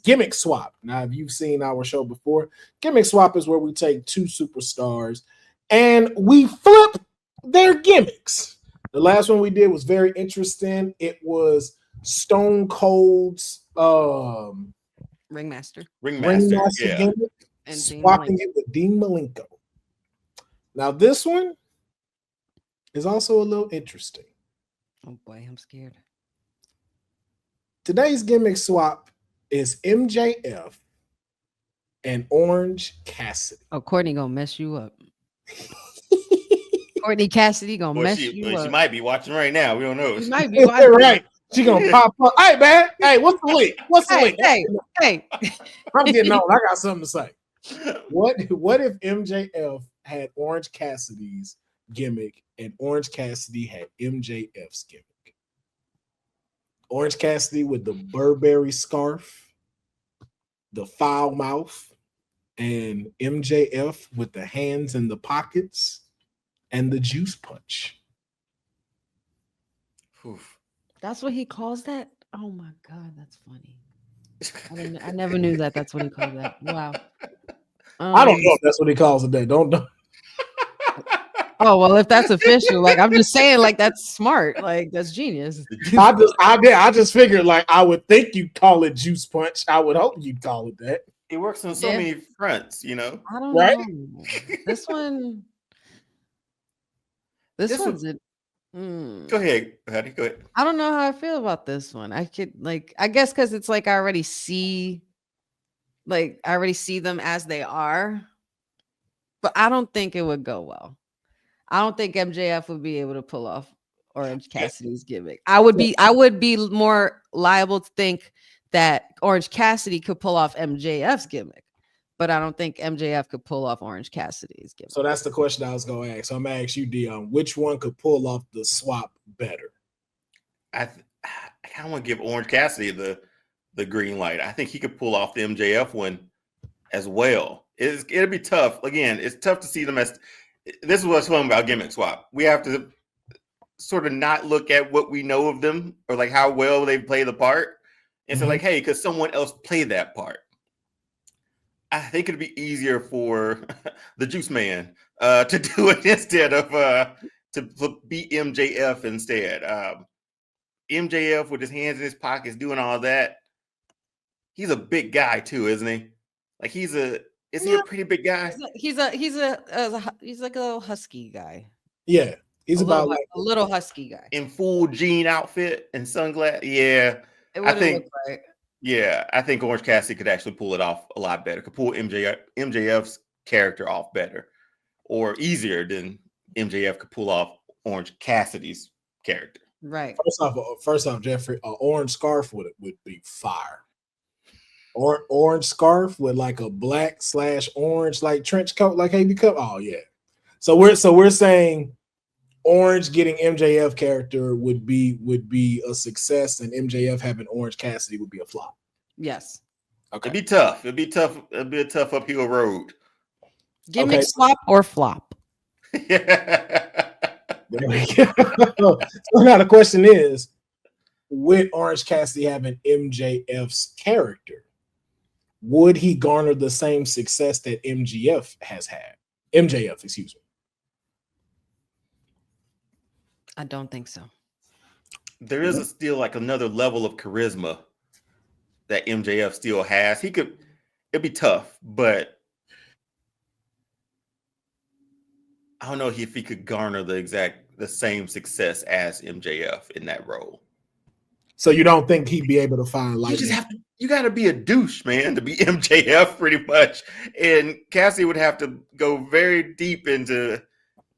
Gimmick Swap. Now, if you've seen our show before, Gimmick Swap is where we take two superstars and we flip their gimmicks. The last one we did was very interesting. It was Stone Cold's Ringmaster yeah. Gimmick, and swapping it with Dean Malenko. Now, this one is also a little interesting. Oh boy, I'm scared. Today's gimmick swap is MJF and Orange Cassidy. Oh, Courtney gonna mess you up. Courtney Cassidy gonna mess you up. She might be watching right now. We don't know. She might be watching. Right. She gonna pop up. Hey man, hey, what's the link? What's the link? Hey. I'm getting on. I got something to say. What if MJF had Orange Cassidy's gimmick and Orange Cassidy had MJF's gimmick? Orange Cassidy with the Burberry scarf, the foul mouth, and MJF with the hands in the pockets and the juice punch. Oof. That's what he calls that? Oh my God, that's funny. I never knew that. That's what he called that. Wow. I don't know if that's what he calls it. There. Don't. Oh well, if that's official, like I'm just saying, like that's smart, like that's genius. I just figured, like I would think you'd call it juice punch. I would hope you'd call it that. It works on so many fronts, you know. I don't know. This one. This one's it. Go ahead, Patty. Go ahead. I don't know how I feel about this one. I guess because it's like I already see them as they are, but I don't think it would go well. I don't think MJF would be able to pull off Orange Cassidy's gimmick. I would be more liable to think that Orange Cassidy could pull off MJF's gimmick, but I don't think MJF could pull off Orange Cassidy's gimmick. So that's the question I was going to ask. So I'm going to ask you, Deonne, which one could pull off the swap better? I kind of want to give Orange Cassidy the green light. I think he could pull off the MJF one as well. It'll be tough. Again, it's tough to see them as. This is what's fun about gimmick swap. We have to sort of not look at what we know of them or like how well they play the part. And so like, hey, could someone else play that part? I think it'd be easier for the Juice Man to do it instead of to beat MJF instead. MJF with his hands in his pockets doing all that. He's a big guy too, isn't he? Like is he a pretty big guy? He's like a little husky guy. Yeah, he's about like a little husky guy in full jean outfit and sunglasses. Yeah, I think. Yeah, I think Orange Cassidy could actually pull it off a lot better. Could pull MJF's character off better, or easier than MJF could pull off Orange Cassidy's character. Right. First off, Jeffrey, an orange scarf would be fire. Orange scarf with like a black/orange like trench coat, like AB Cup. Oh yeah. So we're saying Orange getting MJF character would be a success, and MJF having Orange Cassidy would be a flop. Yes. Okay. It'd be tough. It'd be a tough uphill road. Gimmick swap or flop. There we go. So now the question is, with Orange Cassidy having MJF's character, would he garner the same success that MJF has had? MJF, excuse me. I don't think so. There is still like another level of charisma that MJF still has. It'd be tough, but I don't know if he could garner the same success as MJF in that role. So you don't think he'd be able to find like you got to be a douche, man, to be MJF pretty much. And Cassidy would have to go very deep into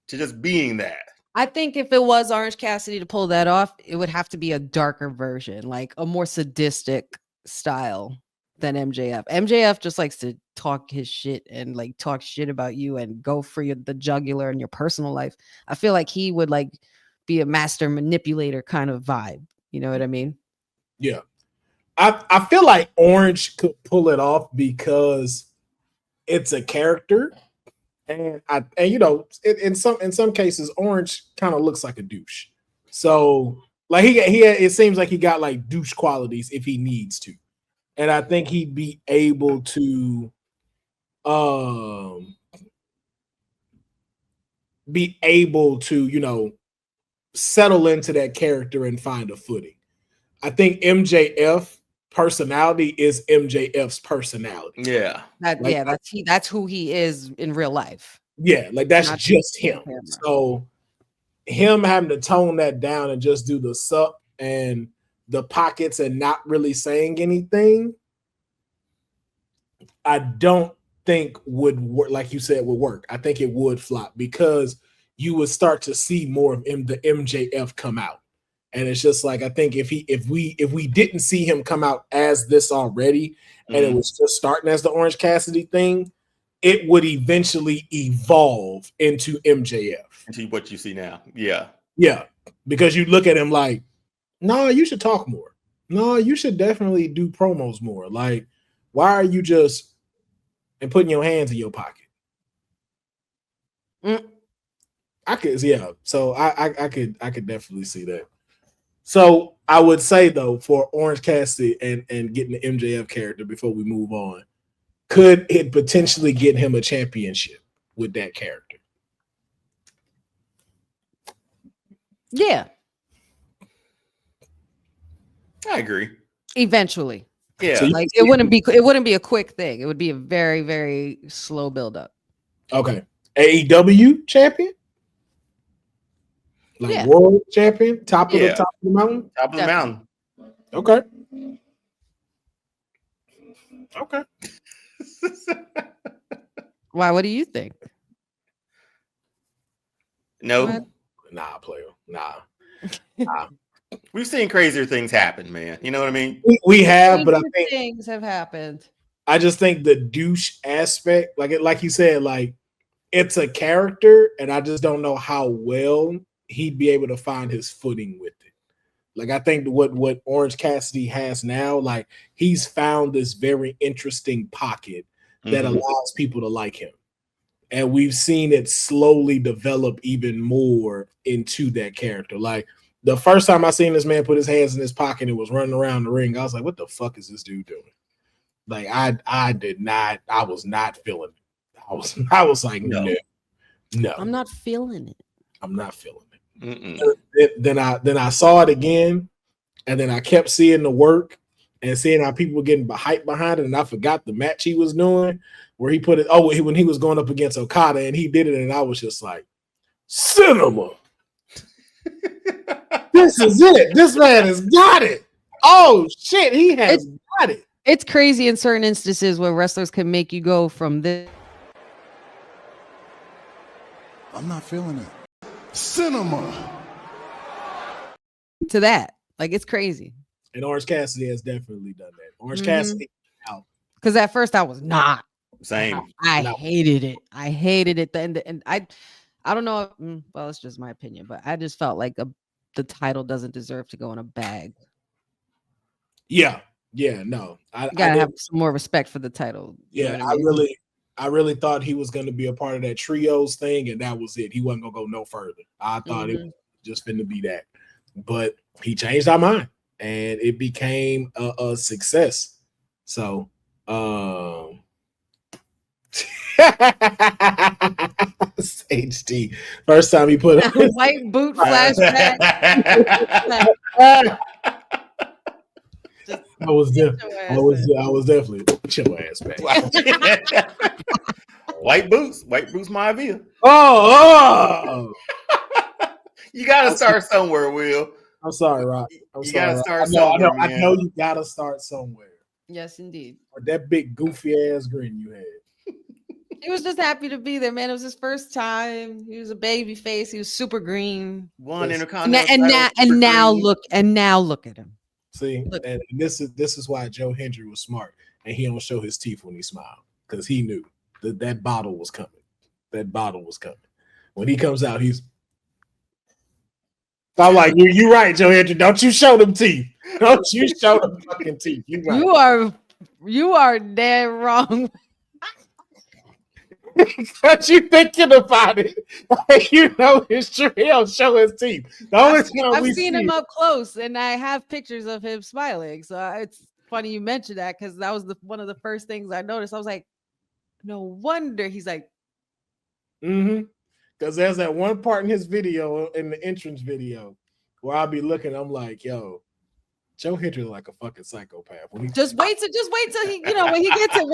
just being that. I think if it was Orange Cassidy to pull that off, it would have to be a darker version, like a more sadistic style than MJF. MJF just likes to talk his shit and like talk shit about you and go for the jugular in your personal life. I feel like he would like be a master manipulator kind of vibe. You know what I mean? Yeah. I feel like Orange could pull it off because it's a character. And you know, in some cases, Orange kind of looks like a douche. So like he it seems like he got like douche qualities if he needs to. and I think he'd be able to settle into that character and find a footing. I think MJF personality is MJF's personality. Yeah. That's who he is in real life. Yeah, like that's not just him. So him having to tone that down and just do the sup and the pockets and not really saying anything, I don't think would work. Like you said, would work. I think it would flop because you would start to see more of the MJF come out. And it's just like, I think if we didn't see him come out as this already, and it was just starting as the Orange Cassidy thing, it would eventually evolve into MJF. Into what you see now. Yeah. Yeah. Because you look at him like, no, you should talk more. No, you should definitely do promos more. Like, why are you just and putting your hands in your pocket? I could, yeah. So I could definitely see that. So I would say though, for Orange Cassidy and getting the MJF character before we move on, could it potentially get him a championship with that character? Yeah. I agree. Eventually. Yeah. So like it wouldn't be a quick thing. It would be a very, very slow build up. Okay. AEW champion? Like world champion? Top of the mountain? Top of the mountain. Okay. Okay. Why? What do you think? No. Nah, player. Nah. We've seen crazier things happen, man. You know what I mean? We have, but I think things have happened. I just think the douche aspect, like you said, like it's a character, and I just don't know how well he'd be able to find his footing with it. Like I think what Orange Cassidy has now, like he's found this very interesting pocket that allows people to like him. And we've seen it slowly develop even more into that character. Like the first time I seen this man put his hands in his pocket and was running around the ring, I was like, what the fuck is this dude doing? Like I was not feeling it. I was like, no. I'm not feeling it. I'm not feeling it. Then I saw it again, and then I kept seeing the work and seeing how people were getting hyped behind it, and I forgot the match he was doing where he put it. When he was going up against Okada, and he did it, and I was just like, cinema. This is it. This man has got it. Oh shit, he has got it. It's crazy in certain instances where wrestlers can make you go from this. I'm not feeling it. Cinema. To that. Like it's crazy. And Orange Cassidy has definitely done that. Orange Cassidy out. Because at first I was not. Same. I hated it. I hated it. And I don't know. Well, it's just my opinion, but I just felt like the title doesn't deserve to go in a bag. Yeah. Yeah. No. I gotta have some more respect for the title. Yeah. I really thought he was going to be a part of that trios thing, and that was it. He wasn't going to go no further. I thought it was just going to be that. But he changed our mind, and it became a success. So, HD. First time he put a white boot flashback. I was definitely put your ass back. White boots my idea. Oh. You gotta start somewhere, Will. I'm sorry, Rock. You gotta start somewhere. I know you gotta start somewhere. Yes, indeed. Or that big goofy ass grin you had. He was just happy to be there, man. It was his first time. He was a baby face. He was super green. One intercontinental. And now look at him. See, and this is why Joe Hendry was smart, and he don't show his teeth when he smiled, because he knew that bottle was coming. That bottle was coming. When he comes out, I'm like, you're right, Joe Hendry. Don't you show them teeth. Don't you show them fucking teeth. You're right. You are dead wrong. Because you thinking about it, you know it's true. He don't show his teeth. The only time I've seen him up close, and I have pictures of him smiling. So funny you mentioned that because that was one of the first things I noticed. I was like, no wonder he's like, Because there's that one part in his video, in the entrance video, where I'll be looking, I'm like, yo, Joe Hendry like a fucking psychopath. Just wait till he, when he gets to that,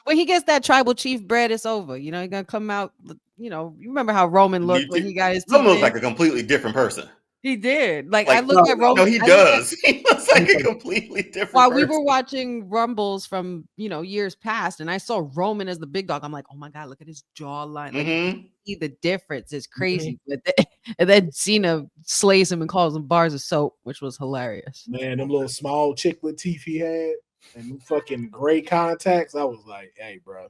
when he gets that tribal chief bread, it's over. He's gonna come out. You remember how Roman looked when he got his. Roman looks like a completely different person. He did. Like I look at Roman. No, he does. He looks like a completely different While person. we were watching Rumbles from years past, and I saw Roman as the big dog, I'm like, oh my God, look at his jawline. Like see the difference is crazy. And then Cena slays him and calls him bars of soap, which was hilarious. Man, them little small chiclet teeth he had and them fucking gray contacts. I was like, hey, bro.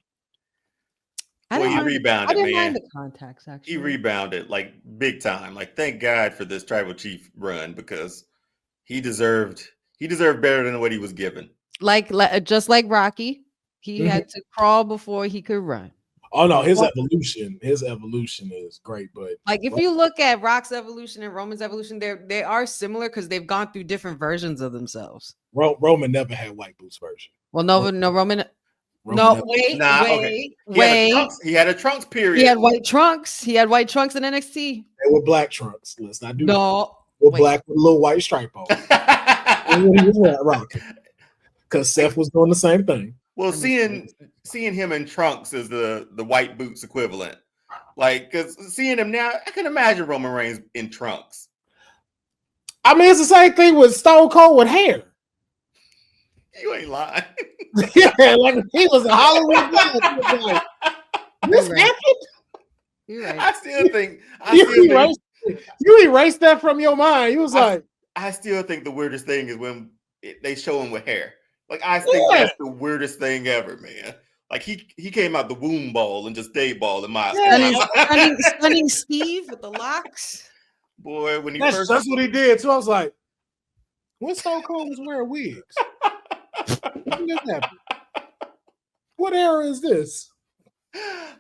He rebounded, I didn't man. mind the contacts, actually. He rebounded like big time. Like, thank God for this tribal chief run because he deserved better than what he was given. Just like Rocky, he had to crawl before he could run. Oh no, his evolution is great. But like if you look at Rock's evolution and Roman's evolution, they are similar because they've gone through different versions of themselves. Roman never had white boots version. Well, no, Roman. No, wait. He had a trunks period. He had white trunks. In NXT. They were black trunks. Let's not do that. No, black with a little white stripe on. He was rocking. Because Seth was doing the same thing. Well, seeing him in trunks is the white boots equivalent. Like, because seeing him now, I can imagine Roman Reigns in trunks. I mean, it's the same thing with Stone Cold with hair. You ain't lying. Yeah, like he was a Hollywood guy. Like, this happened? You're right. I still think you erased that from your mind. You was like, I still think the weirdest thing is when they show him with hair. Like, I think that's the weirdest thing ever, man. Like he came out the womb ball and just stayed ball in my stunning Steve with the locks. Boy, when that's what he did too. I was like, when Stone Cold was wearing wigs? When did that happen? What era is this?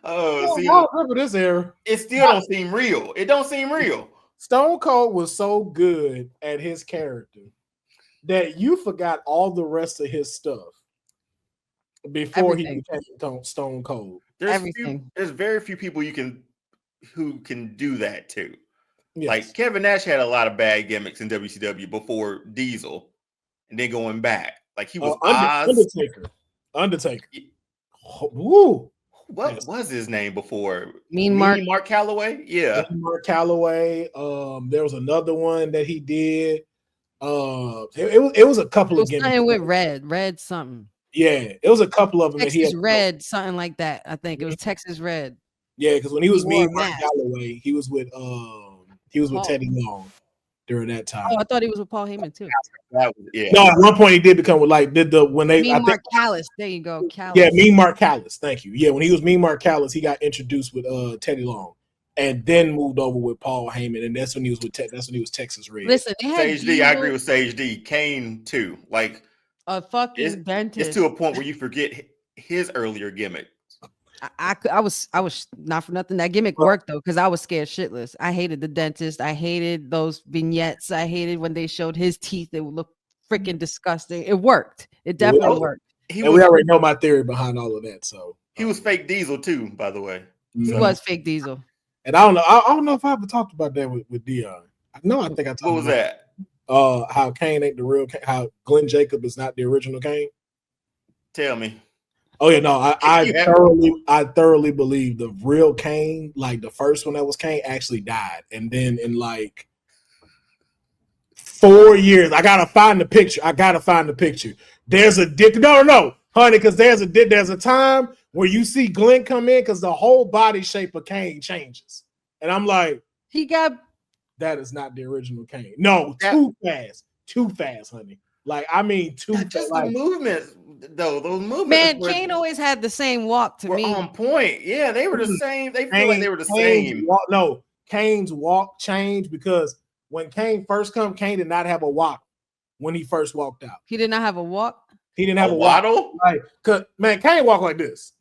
Oh, see, I remember this era. It still don't seem real. It don't seem real. Stone Cold was so good at his character that you forgot all the rest of his stuff before he became Stone Cold. There's very few people who can do that too. Yes. Like Kevin Nash had a lot of bad gimmicks in WCW before Diesel, and then going back. Like he was Undertaker. Woo. What was his name before? Mean Mark Calloway? Yeah. Mean Mark Calloway. There was another one that he did. It was a couple of gimmicks. Something with red something. Yeah, it was a couple of them. Texas that he had Red, something like that. I think it was Texas Red. Yeah, because when he was Mean Mark Calloway, he was with Teddy Long during that time. Oh, I thought he was with Paul Heyman too. No, at one point he did become Mean Mark Callis. There you go, Callis. Yeah, Mean Mark Callis. Thank you. Yeah, when he was Mean Mark Callis, he got introduced with Teddy Long, and then moved over with Paul Heyman, and that's when he was Texas Red. Listen, Sage D. I agree with Sage D. Kane too. Like a fucking dentist. It's to a point where you forget his earlier gimmick. I was not for nothing. That gimmick worked though, because I was scared shitless. I hated the dentist. I hated those vignettes. I hated when they showed his teeth. They would look freaking disgusting. It worked. It definitely worked. We already know my theory behind all of that. So he was fake Diesel too, by the way. He was fake Diesel. And I don't know if I ever talked about that with Deonne. I think I talked. What was that? How Kane ain't the real Kane, how Glenn Jacob is not the original Kane. Tell me. Oh yeah, no, I thoroughly believe the real Kane, like the first one that was Kane, actually died, and then in like 4 years, I gotta find the picture. There's a no, honey, because there's a time where you see Glenn come in because the whole body shape of Kane changes, and I'm like, that is not the original Kane. No, too fast, honey. Like, I mean, just the movements, though. Those movements. Man, Kane always had the same walk to me. On point. Yeah, they were the same. They feel like they were the same. Kane's walk changed because when Kane first come, Kane did not have a walk when he first walked out. He did not have a walk? He didn't have a waddle? Like, cause man, Kane walked like this.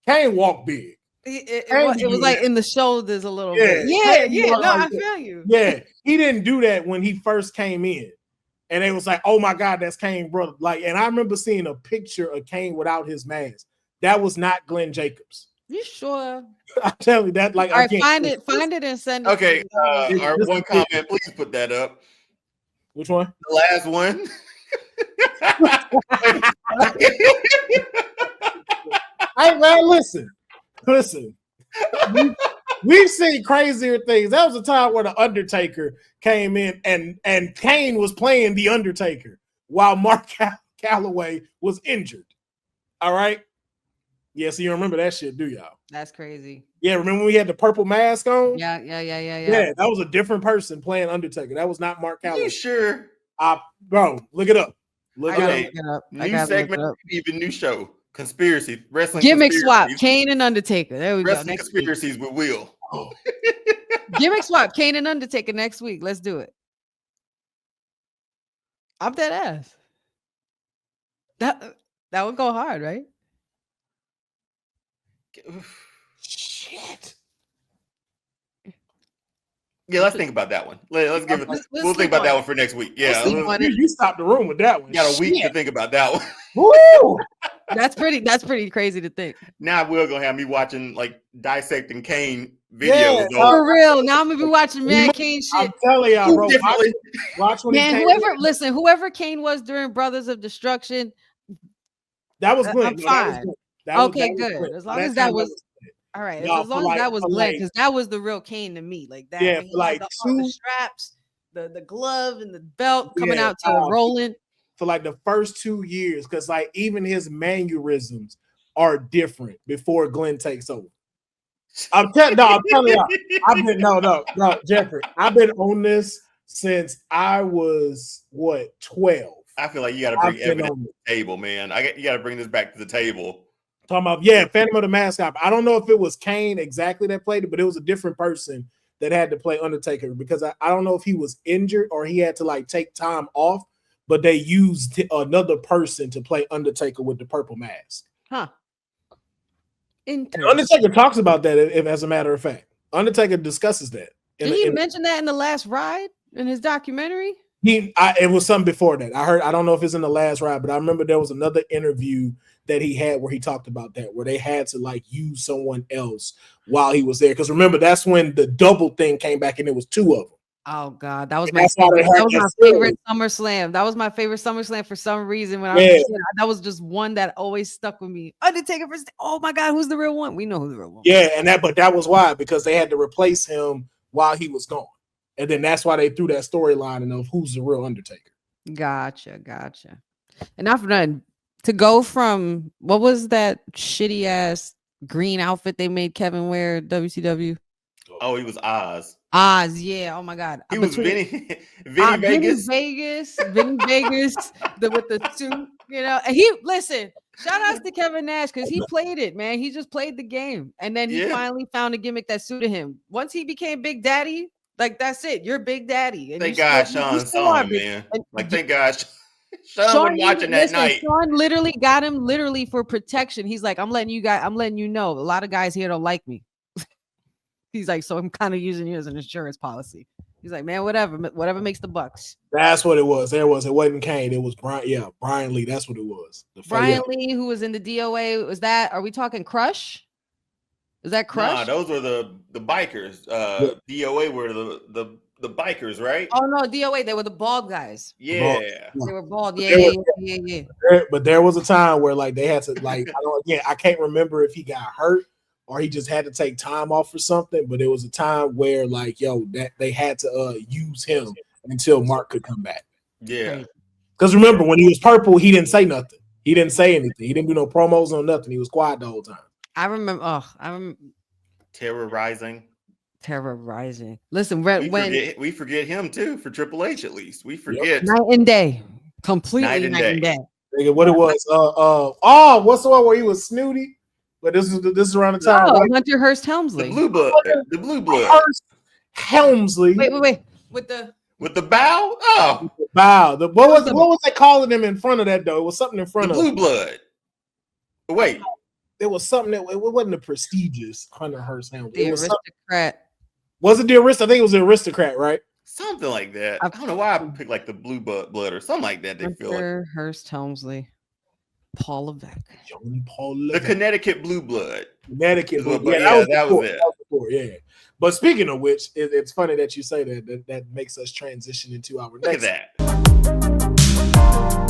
Kane walked big. It was like in the shoulders a little bit. Yeah. No, I feel you. Yeah, he didn't do that when he first came in. and it was like, oh my God, that's Kane, brother. Like, and I remember seeing a picture of Kane without his mask. That was not Glenn Jacobs. You sure? I tell you that. Like, All right, I can't find it and send it. Okay, to me. our one comment, please put that up. Which one? The last one. Hey man, listen. We've seen crazier things. That was a time where the Undertaker came in and Kane was playing the Undertaker while Mark Calloway was injured. All right. Yeah, so you remember that shit, do y'all? That's crazy. Yeah, remember when we had the purple mask on? Yeah. Yeah, that was a different person playing Undertaker. That was not Mark Calloway. You sure? Bro, look it up. I gotta look it up. New segment, even new show. Conspiracy. Wrestling Gimmick swap. Kane and Undertaker. There we Wrestling go. conspiracies with Will. Gimmick swap. Kane and Undertaker next week. Let's do it. I'm dead ass. That would go hard, right? Shit. Yeah, let's think about that one. Let's give it. We'll think about that one for next week. Yeah, you stopped the room with that one. You got a week to think about that one. Woo! That's pretty crazy to think. Now Will gonna have me watching like dissecting Kane videos. Yeah, for real. Now I'm gonna be watching Mad Kane shit. I'm telling y'all, bro. Watch when man, whoever Kane was during Brothers of Destruction, that was Glenn. I'm fine. Okay, good. As long as that was all right. As long as that was Glenn, because that was the real Kane to me. Like that. Yeah, like the straps, the glove and the belt coming out to rolling. For like the first 2 years, because like even his mannerisms are different before Glenn takes over. I'm telling y'all, Jeffrey, I've been on this since I was 12. I feel like you got to bring evidence to the table, man. You got to bring this back to the table. Talking about Phantom of the Mask. I don't know if it was Kane exactly that played it, but it was a different person that had to play Undertaker because I don't know if he was injured or he had to like take time off. But they used another person to play Undertaker with the purple mask. Huh. Undertaker talks about that, if as a matter of fact. Undertaker discusses that. Did he mention that in the last ride in his documentary? It was something before that. I don't know if it's in the last ride, but I remember there was another interview that he had where he talked about that, where they had to like use someone else while he was there. Because remember, that's when the double thing came back and it was 2 of them. Oh God, that was my favorite SummerSlam. That was my favorite SummerSlam for some reason. When I was a kid, that was just one that always stuck with me. Undertaker versus, oh my God, who's the real one? We know who the real one. Yeah, but that was why, because they had to replace him while he was gone, and then that's why they threw that storyline of who's the real Undertaker. Gotcha. And not for nothing, to go from what was that shitty ass green outfit they made Kevin wear WCW? Oh, he was Oz. Oz, yeah. Oh my God, he was Vinny Vegas. Vinny Vegas, with the suit, you know. And he shout outs to Kevin Nash because he played it, man. He just played the game, and then he finally found a gimmick that suited him. Once he became Big Daddy, like that's it. You're Big Daddy. And thank God Sean saw him, man. Like thank God Sean was watching that night. Sean literally got him for protection. He's like, I'm letting you know. A lot of guys here don't like me. He's like, so I'm kind of using you as an insurance policy. He's like, man, whatever makes the bucks. That's what it was. It wasn't Kane. It was Brian. Yeah, Brian Lee. That's what it was. Brian Lee, who was in the DOA. Was that? Are we talking Crush? Is that Crush? Nah, those were the bikers. DOA were the bikers, right? Oh no, DOA. They were the bald guys. Yeah, they were bald. Yeah. But there was a time where like they had to like I can't remember if he got hurt or he just had to take time off for something, but it was a time where like, that they had to use him until Mark could come back. Yeah. Because remember, when he was purple, he didn't say nothing. He didn't say anything. He didn't do no promos or nothing. He was quiet the whole time. I remember. Terrorizing. Listen, we forget him too for Triple H at least. We forget night and day. Completely night and day. What it was? What's the one where he was snooty? But this is around the time. Hunter Hearst Helmsley. The blue blood. Hearst Helmsley. Wait. With the bow? Oh. The bow. What was they calling him in front of that though? It was something in front of blue blood. Wait. It was something that it wasn't a prestigious Hunter Hearst Helmsley. The aristocrat. Was it the aristocrat? I think it was the aristocrat, right? Something like that. I don't know why I picked like the blue blood or something like that. They feel like Hurst Helmsley, Paul Levesque, the Connecticut blue blood. Connecticut blue. But that was it. Yeah. But speaking of which, it's funny that you say that. That makes us transition into our Look next. at that.